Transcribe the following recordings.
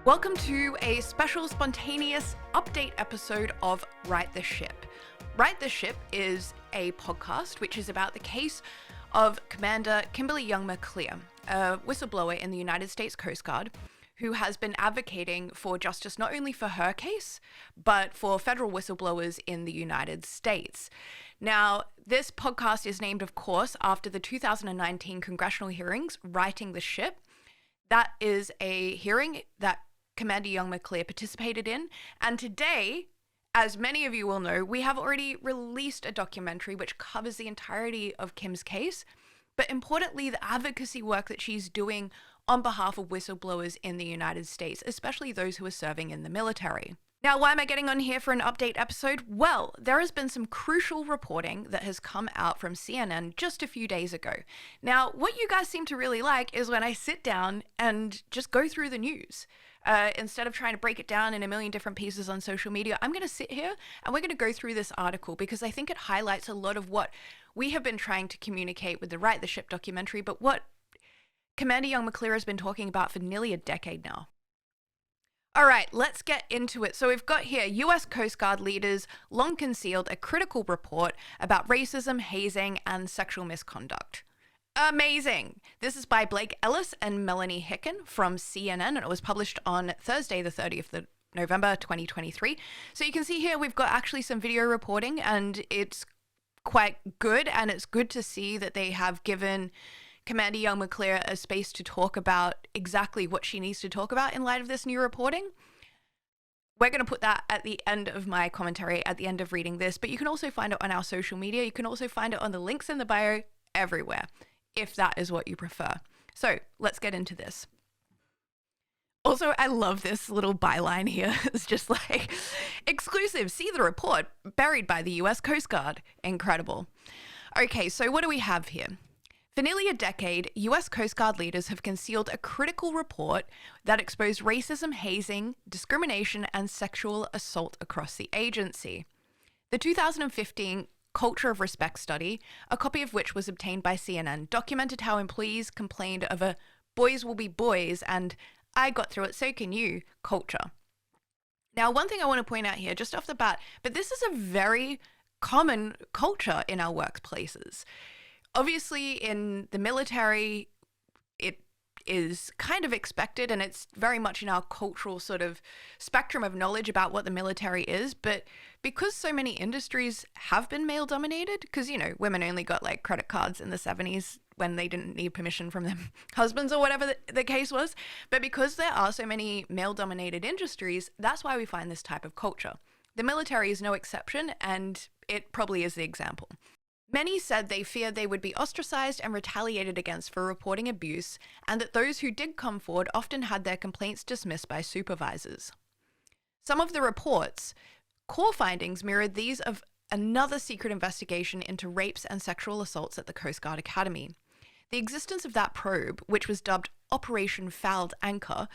Welcome to a special spontaneous update episode of Right the Ship. Right the Ship is a podcast which is about the case of Commander Kimberly Young-McLear, a whistleblower in the United States Coast Guard, who has been advocating for justice not only for her case, but for federal whistleblowers in the United States. Now, this podcast is named, of course, after the 2019 congressional hearings, Righting the Ship. That is a hearing that Commander Young-McLear participated in. And today, as many of you will know, we have already released a documentary which covers the entirety of Kim's case, but importantly, the advocacy work that she's doing on behalf of whistleblowers in the United States, especially those who are serving in the military. Now, why am I getting on here for an update episode? Well, there has been some crucial reporting that has come out from CNN just a few days ago. Now, what you guys seem to really like is when I sit down and just go through the news. Instead of trying to break it down in a million different pieces on social media, I'm going to sit here and we're going to go through this article because I think it highlights a lot of what we have been trying to communicate with the Right the Ship documentary, but what Commander Young-McLear has been talking about for nearly a decade now. All right, let's get into it. So we've got here, US Coast Guard leaders long concealed a critical report about racism, hazing, and sexual misconduct. Amazing. This is by Blake Ellis and Melanie Hicken from CNN, and it was published on Thursday, the 30th of November, 2023. So you can see here we've got actually some video reporting, and it's quite good, and it's good to see that they have given Commander Young-McLear a space to talk about exactly what she needs to talk about in light of this new reporting. We're going to put that at the end of my commentary, at the end of reading this, but you can also find it on our social media. You can also find it on the links in the bio everywhere, if that is what you prefer. So let's get into this. Also, I love this little byline here. It's just like, exclusive, see the report, buried by the US Coast Guard. Incredible. Okay, so what do we have here? For nearly a decade, US Coast Guard leaders have concealed a critical report that exposed racism, hazing, discrimination, and sexual assault across the agency. The 2015 Culture of Respect study, a copy of which was obtained by CNN, documented how employees complained of a boys will be boys and I got through it, so can you culture. Now, one thing I want to point out here just off the bat, but this is a very common culture in our workplaces. Obviously, in the military, it is kind of expected, and it's very much in our cultural sort of spectrum of knowledge about what the military is. But because so many industries have been male dominated, because, you know, women only got like credit cards in the 70s when they didn't need permission from their husbands or whatever the case was. But because there are so many male dominated industries, that's why we find this type of culture. The military is no exception, and it probably is the example. Many said they feared they would be ostracized and retaliated against for reporting abuse, and that those who did come forward often had their complaints dismissed by supervisors. Some of the report's core findings mirrored these of another secret investigation into rapes and sexual assaults at the Coast Guard Academy. The existence of that probe, which was dubbed Operation Fouled Anchor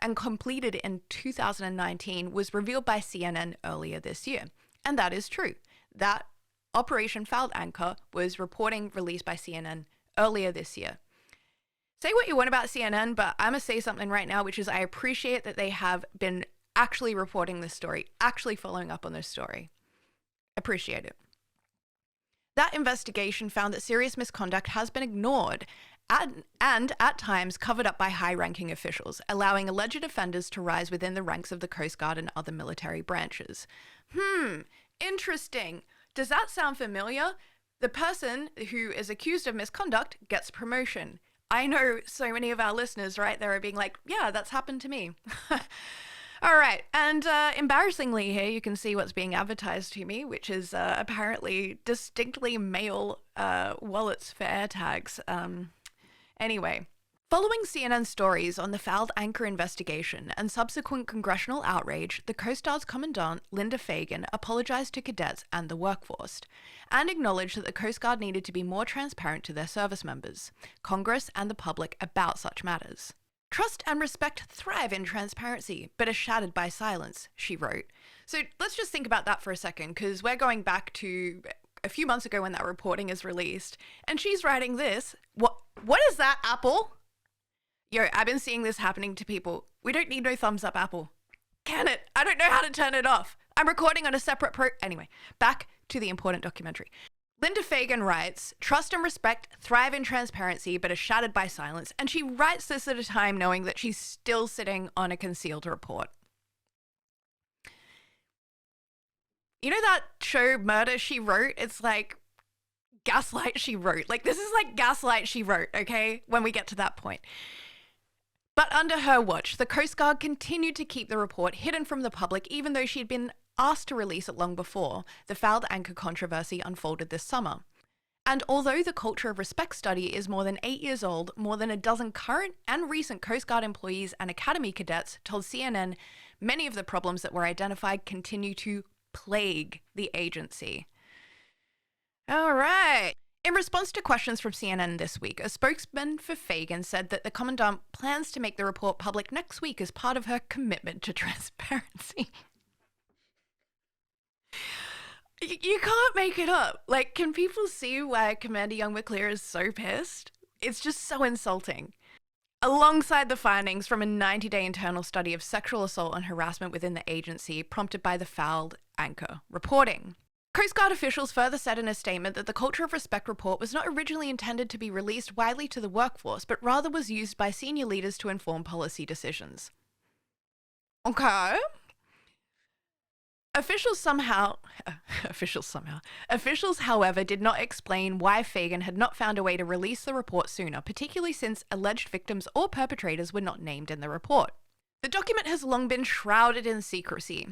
and completed in 2019, was revealed by CNN earlier this year. And that is true. That Operation Fouled Anchor was reporting released by CNN earlier this year. Say what you want about CNN, but I'm going to say something right now, which is I appreciate that they have been actually reporting this story, actually following up on this story. Appreciate it. That investigation found that serious misconduct has been ignored and at times covered up by high-ranking officials, allowing alleged offenders to rise within the ranks of the Coast Guard and other military branches. Interesting. Does that sound familiar? The person who is accused of misconduct gets promotion. I know so many of our listeners right there are being like, yeah, that's happened to me. All right. And embarrassingly here, you can see what's being advertised to me, which is apparently distinctly male wallets for air tags. Anyway. Following CNN stories on the Fouled Anchor investigation and subsequent congressional outrage, the Coast Guard's Commandant, Linda Fagan, apologized to cadets and the workforce, and acknowledged that the Coast Guard needed to be more transparent to their service members, Congress, and the public about such matters. Trust and respect thrive in transparency, but are shattered by silence, she wrote. So let's just think about that for a second, because we're going back to a few months ago when that reporting is released, and she's writing this. What is that, Apple? Yo, I've been seeing this happening to people. We don't need no thumbs up, Apple. Can it? I don't know how to turn it off. I'm recording on a separate Anyway, back to the important documentary. Linda Fagan writes, trust and respect thrive in transparency but are shattered by silence. And she writes this at a time knowing that she's still sitting on a concealed report. You know that show Murder, She Wrote? It's like Gaslight, She Wrote. Like, this is like Gaslight, She Wrote, okay? When we get to that point. But under her watch, the Coast Guard continued to keep the report hidden from the public, even though she had been asked to release it long before the fouled anchor controversy unfolded this summer. And although the Culture of Respect study is more than 8 years old, more than a dozen current and recent Coast Guard employees and Academy cadets told CNN many of the problems that were identified continue to plague the agency. All right. In response to questions from CNN this week, a spokesman for Fagan said that the Commandant plans to make the report public next week as part of her commitment to transparency. You can't make it up. Like, can people see why Commander Young-McLear is so pissed? It's just so insulting. Alongside the findings from a 90-day internal study of sexual assault and harassment within the agency prompted by the fouled anchor reporting. Coast Guard officials further said in a statement that the Culture of Respect report was not originally intended to be released widely to the workforce, but rather was used by senior leaders to inform policy decisions. Okay. Officials, however, did not explain why Fagan had not found a way to release the report sooner, particularly since alleged victims or perpetrators were not named in the report. The document has long been shrouded in secrecy.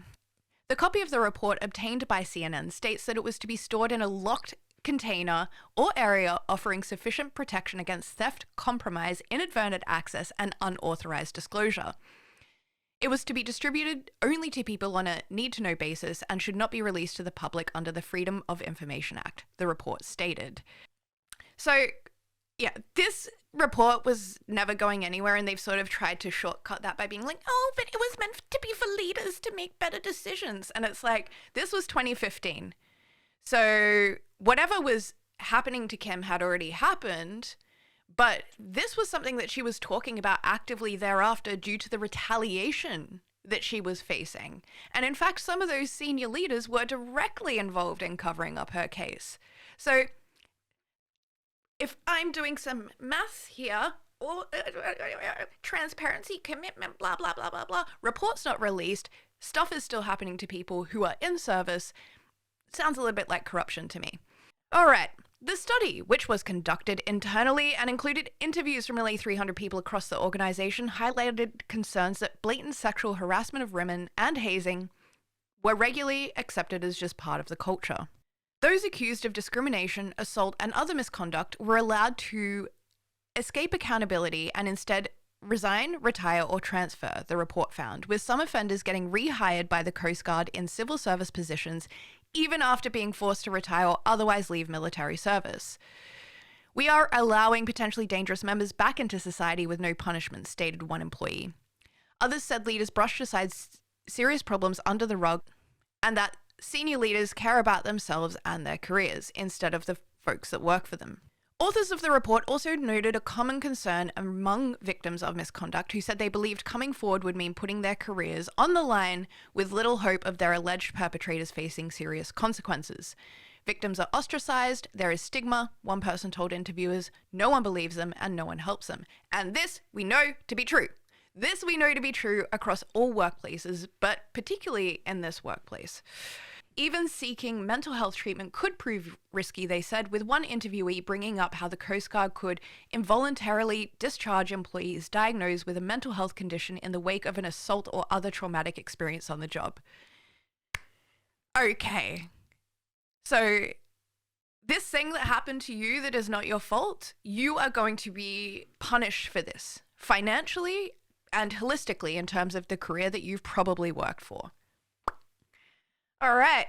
The copy of the report obtained by CNN states that it was to be stored in a locked container or area offering sufficient protection against theft, compromise, inadvertent access, and unauthorized disclosure. It was to be distributed only to people on a need-to-know basis and should not be released to the public under the Freedom of Information Act, the report stated. So, yeah, this report was never going anywhere, and they've sort of tried to shortcut that by being like, oh, but it was meant to be for leaders to make better decisions. And it's like, this was 2015. So whatever was happening to Kim had already happened. But this was something that she was talking about actively thereafter due to the retaliation that she was facing. And in fact, some of those senior leaders were directly involved in covering up her case. So if I'm doing some maths here, or transparency, commitment, blah, blah, blah, blah, blah, reports not released, stuff is still happening to people who are in service, sounds a little bit like corruption to me. All right. The study, which was conducted internally and included interviews from nearly 300 people across the organization, highlighted concerns that blatant sexual harassment of women and hazing were regularly accepted as just part of the culture. Those accused of discrimination, assault, and other misconduct were allowed to escape accountability and instead resign, retire, or transfer, the report found, with some offenders getting rehired by the Coast Guard in civil service positions even after being forced to retire or otherwise leave military service. We are allowing potentially dangerous members back into society with no punishment, stated one employee. Others said leaders brushed aside serious problems under the rug and that senior leaders care about themselves and their careers instead of the folks that work for them. Authors of the report also noted a common concern among victims of misconduct who said they believed coming forward would mean putting their careers on the line with little hope of their alleged perpetrators facing serious consequences. Victims are ostracized, there is stigma, one person told interviewers, no one believes them and no one helps them. And this we know to be true. This we know to be true across all workplaces, but particularly in this workplace. Even seeking mental health treatment could prove risky, they said, with one interviewee bringing up how the Coast Guard could involuntarily discharge employees diagnosed with a mental health condition in the wake of an assault or other traumatic experience on the job. Okay. So this thing that happened to you that is not your fault, you are going to be punished for this financially and holistically in terms of the career that you've probably worked for. All right.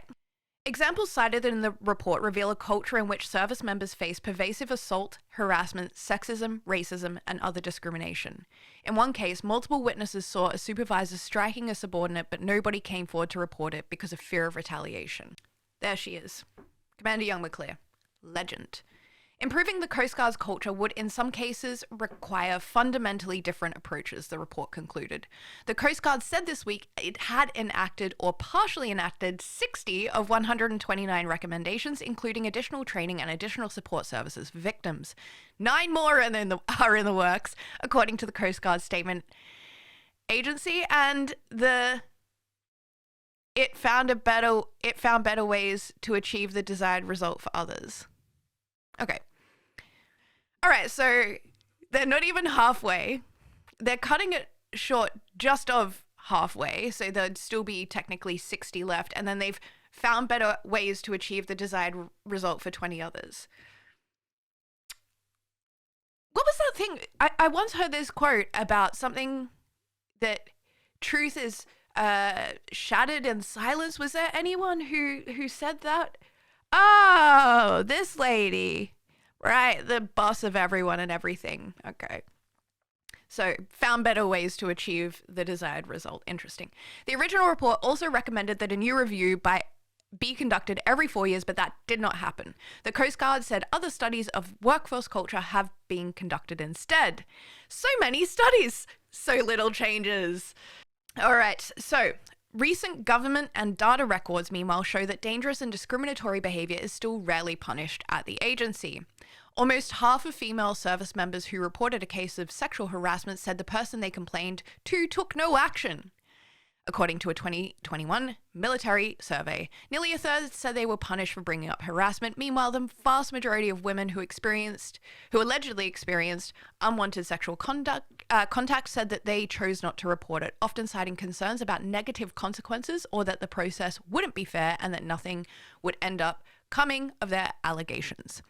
Examples cited in the report reveal a culture in which service members face pervasive assault, harassment, sexism, racism, and other discrimination. In one case, multiple witnesses saw a supervisor striking a subordinate, but nobody came forward to report it because of fear of retaliation. There she is. Commander Young-McLear. Legend. Improving the Coast Guard's culture would in some cases require fundamentally different approaches, the report concluded. The Coast Guard said this week it had enacted or partially enacted 60 of 129 recommendations, including additional training and additional support services for victims. 9 more are in the works, according to the Coast Guard statement agency, and it found better ways to achieve the desired result for others. Okay. All right, so they're not even halfway. They're cutting it short just of halfway, so there'd still be technically 60 left, and then they've found better ways to achieve the desired result for 20 others. What was that thing? I once heard this quote about something that truth is shattered in silence. Was there anyone who said that? Oh, this lady. Right, the boss of everyone and everything. Okay. So, found better ways to achieve the desired result. Interesting. The original report also recommended that a new review be conducted every 4 years, but that did not happen. The Coast Guard said other studies of workforce culture have been conducted instead. So many studies, so little changes. All right, so recent government and data records, meanwhile, show that dangerous and discriminatory behavior is still rarely punished at the agency. Almost half of female service members who reported a case of sexual harassment said the person they complained to took no action. According to a 2021 military survey, nearly a third said they were punished for bringing up harassment. Meanwhile, the vast majority of women who allegedly experienced unwanted sexual contact said that they chose not to report it, often citing concerns about negative consequences or that the process wouldn't be fair and that nothing would end up coming of their allegations.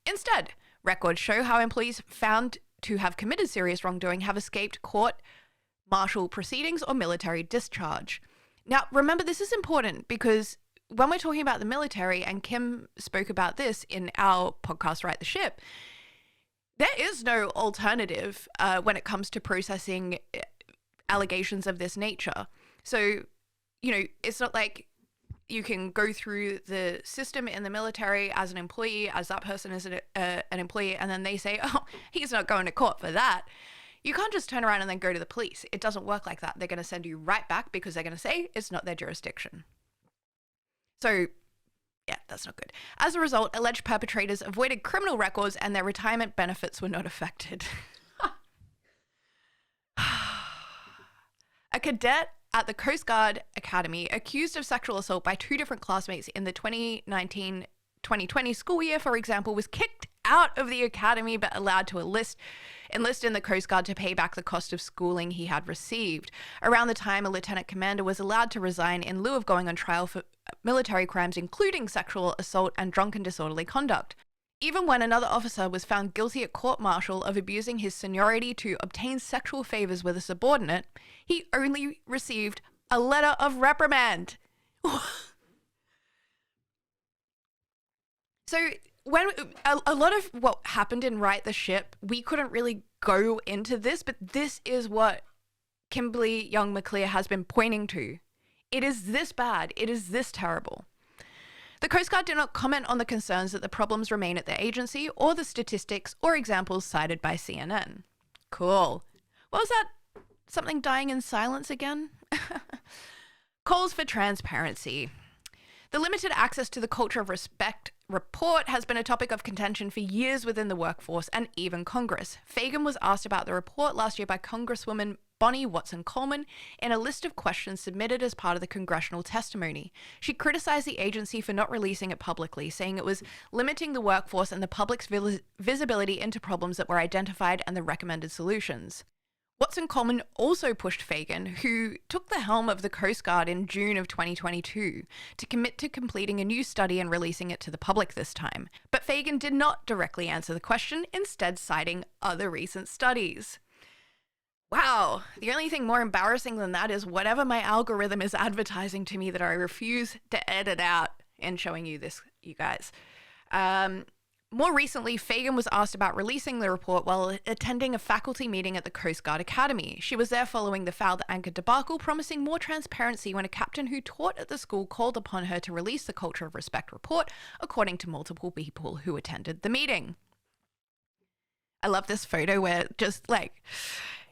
Instead, records show how employees found to have committed serious wrongdoing have escaped court-martial proceedings or military discharge. Now, remember, this is important because when we're talking about the military, and Kim spoke about this in our podcast, Right the Ship, there is no alternative when it comes to processing allegations of this nature. So, it's not like you can go through the system in the military as an employee, as that person is an employee, and then they say, oh, he's not going to court for that. You can't just turn around and then go to the police. It doesn't work like that. They're going to send you right back because they're going to say it's not their jurisdiction. So, yeah, that's not good. As a result, alleged perpetrators avoided criminal records and their retirement benefits were not affected. A cadet at the Coast Guard Academy accused of sexual assault by 2 different classmates in the 2019-2020 school year, for example, was kicked out of the academy but allowed to enlist in the Coast Guard to pay back the cost of schooling he had received. Around the time, a lieutenant commander was allowed to resign in lieu of going on trial for military crimes, including sexual assault and drunken disorderly conduct. Even when another officer was found guilty at court-martial of abusing his seniority to obtain sexual favors with a subordinate, he only received a letter of reprimand. So when a lot of what happened in Right the Ship, we couldn't really go into this, but this is what Kimberly Young-McLear has been pointing to. It is this bad. It is this terrible. The Coast Guard did not comment on the concerns that the problems remain at the agency or the statistics or examples cited by CNN. Cool. What was that? Something dying in silence again? Calls for transparency. The limited access to the culture of respect report has been a topic of contention for years within the workforce and even Congress. Fagan was asked about the report last year by Congresswoman Bonnie Watson-Coleman in a list of questions submitted as part of the congressional testimony. She criticized the agency for not releasing it publicly, saying it was limiting the workforce and the public's visibility into problems that were identified and the recommended solutions. Watson-Coleman also pushed Fagan, who took the helm of the Coast Guard in June of 2022, to commit to completing a new study and releasing it to the public this time. But Fagan did not directly answer the question, instead citing other recent studies. Wow, the only thing more embarrassing than that is whatever my algorithm is advertising to me that I refuse to edit out and showing you this, you guys. More recently, Fagan was asked about releasing the report while attending a faculty meeting at the Coast Guard Academy. She was there following the foul that anchored debacle, promising more transparency when a captain who taught at the school called upon her to release the Culture of Respect report, according to multiple people who attended the meeting. I love this photo where just like,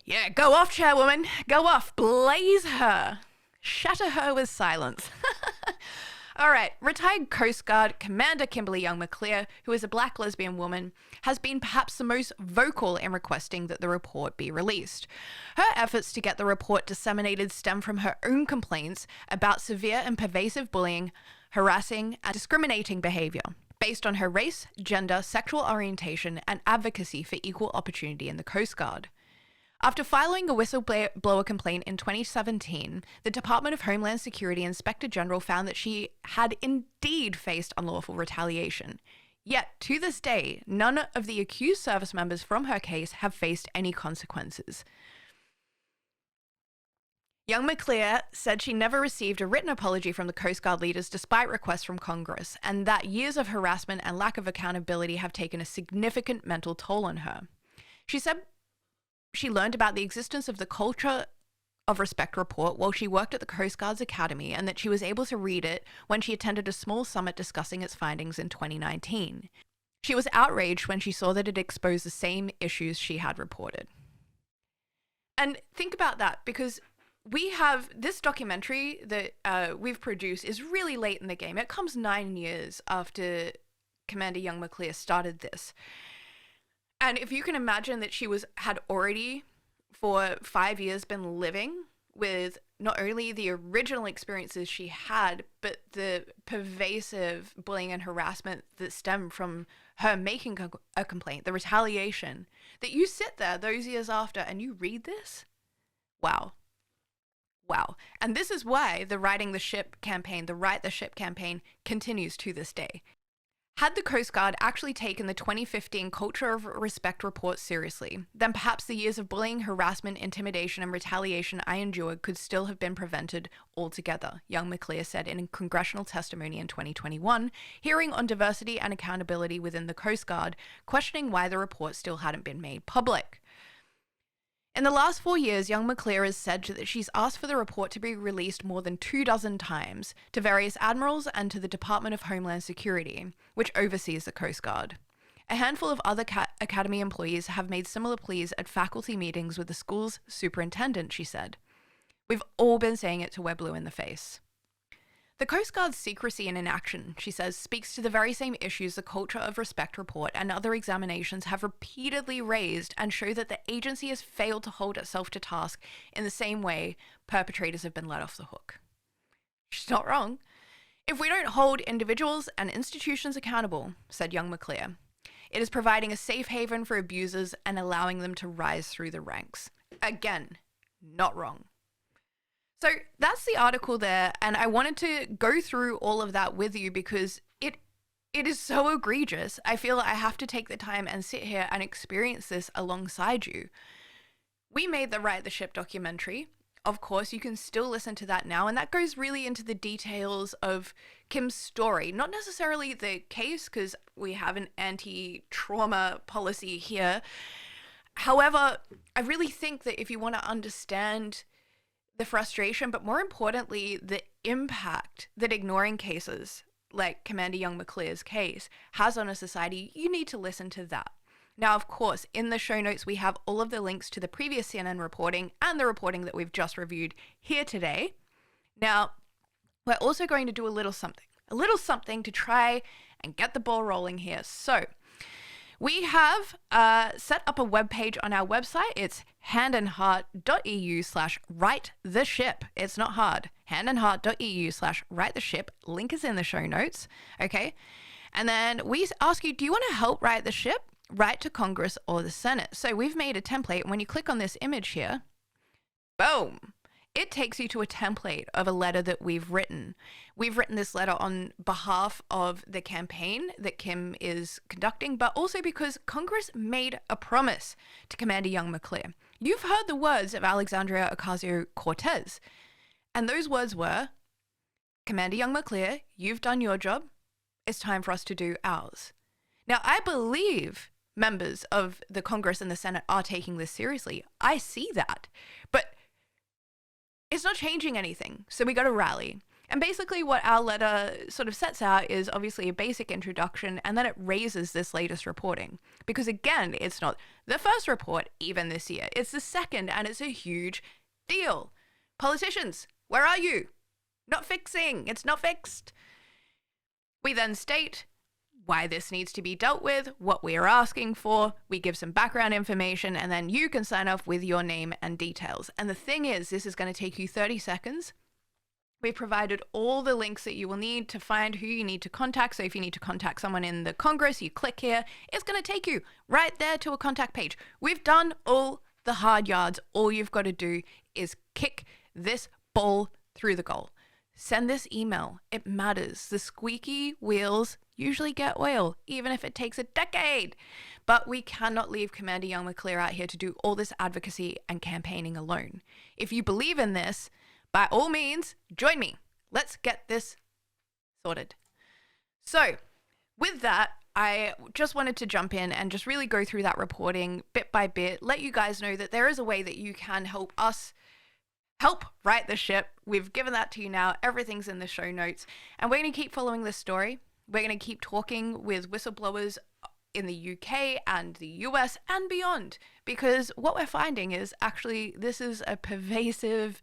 yeah, go off, chairwoman, go off, blaze her, shatter her with silence. All right, retired Coast Guard Commander Kimberly Young-McLear, who is a black lesbian woman, has been perhaps the most vocal in requesting that the report be released. Her efforts to get the report disseminated stem from her own complaints about severe and pervasive bullying, harassing, and discriminating behavior based on her race, gender, sexual orientation, and advocacy for equal opportunity in the Coast Guard. After filing a whistleblower complaint in 2017, the Department of Homeland Security Inspector General found that she had indeed faced unlawful retaliation. Yet, to this day, none of the accused service members from her case have faced any consequences. Young-McLear said she never received a written apology from the Coast Guard leaders despite requests from Congress, and that years of harassment and lack of accountability have taken a significant mental toll on her. She said she learned about the existence of the Culture of Respect report while she worked at the Coast Guard's Academy, and that she was able to read it when she attended a small summit discussing its findings in 2019. She was outraged when she saw that it exposed the same issues she had reported. And think about that, because we have this documentary that we've produced is really late in the game. It comes 9 years after Commander Young-McLear started this. And if you can imagine that she had already for 5 years been living with not only the original experiences she had, but the pervasive bullying and harassment that stemmed from her making a complaint, the retaliation, that you sit there those years after and you read this, wow. Wow. And this is why the Righting the Ship campaign, the Right the Ship campaign, continues to this day. Had the Coast Guard actually taken the 2015 Culture of Respect report seriously, then perhaps the years of bullying, harassment, intimidation, and retaliation I endured could still have been prevented altogether, Young-McLear said in a congressional testimony in 2021, hearing on diversity and accountability within the Coast Guard, questioning why the report still hadn't been made public. In the last 4 years, Young-McLear has said that she's asked for the report to be released more than 24 times to various admirals and to the Department of Homeland Security, which oversees the Coast Guard. A handful of other Academy employees have made similar pleas at faculty meetings with the school's superintendent, she said. We've all been saying it till we're blue in the face. The Coast Guard's secrecy and inaction, she says, speaks to the very same issues the Culture of Respect report and other examinations have repeatedly raised and show that the agency has failed to hold itself to task in the same way perpetrators have been let off the hook. She's not wrong. If we don't hold individuals and institutions accountable, said Young-McLear, it is providing a safe haven for abusers and allowing them to rise through the ranks. Again, not wrong. So that's the article there, and I wanted to go through all of that with you because it is so egregious. I feel I have to take the time and sit here and experience this alongside you. We made the Right the Ship documentary. Of course, you can still listen to that now, and that goes really into the details of Kim's story. Not necessarily the case, because we have an anti-trauma policy here. However, I really think that if you want to understand the frustration, but more importantly, the impact that ignoring cases like Commander Young-McLear's case has on a society, you need to listen to that. Now, of course, in the show notes, we have all of the links to the previous CNN reporting and the reporting that we've just reviewed here today. Now, we're also going to do a little something to try and get the ball rolling here. So, we have set up a webpage on our website. It's handandheart.eu/writetheship. It's not hard. handandheart.eu/writetheship. Link is in the show notes. Okay. And then we ask you, do you want to help write the ship? Write to Congress or the Senate. So we've made a template. When you click on this image here, boom, it takes you to a template of a letter that we've written. We've written this letter on behalf of the campaign that Kim is conducting, but also because Congress made a promise to Commander Young-McLear. You've heard the words of Alexandria Ocasio-Cortez, and those words were, Commander Young-McLear, you've done your job. It's time for us to do ours. Now, I believe members of the Congress and the Senate are taking this seriously. I see that. But it's not changing anything. So we got to rally. And basically what our letter sort of sets out is obviously a basic introduction, and then it raises this latest reporting. Because again, it's not the first report even this year. It's the second, and it's a huge deal. Politicians, where are you? Not fixing. It's not fixed. We then state why this needs to be dealt with, what we are asking for. We give some background information, and then you can sign off with your name and details. And the thing is, this is going to take you 30 seconds. We've provided all the links that you will need to find who you need to contact. So if you need to contact someone in the Congress, you click here. It's going to take you right there to a contact page. We've done all the hard yards. All you've got to do is kick this ball through the goal. Send this email. It matters. The squeaky wheels usually get oil, even if it takes a decade. But we cannot leave Commander Young-McLear out here to do all this advocacy and campaigning alone. If you believe in this, by all means, join me. Let's get this sorted. So, with that, I just wanted to jump in and just really go through that reporting bit by bit, let you guys know that there is a way that you can help us help right the ship. We've given that to you now. Everything's in the show notes. And we're going to keep following this story. We're going to keep talking with whistleblowers in the UK and the US and beyond. Because what we're finding is actually this is a pervasive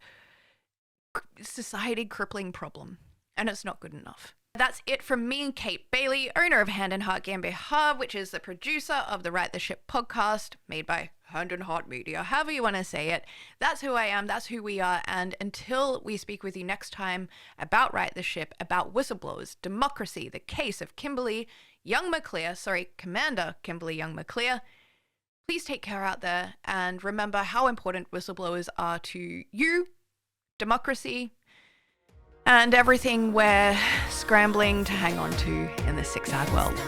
society crippling problem. And it's not good enough. That's it from me, Kate Bailey, owner of Hand and Heart GmbH, which is the producer of the Right the Ship podcast, made by Hand and Heart Media, however you want to say it. That's who I am, that's who we are, and until we speak with you next time about Right the Ship, about whistleblowers, democracy, the case of Kimberly Young-McLear, Commander Kimberly Young-McLear, please take care out there, and remember how important whistleblowers are to you, democracy, and everything we're scrambling to hang on to in this sick, sad world.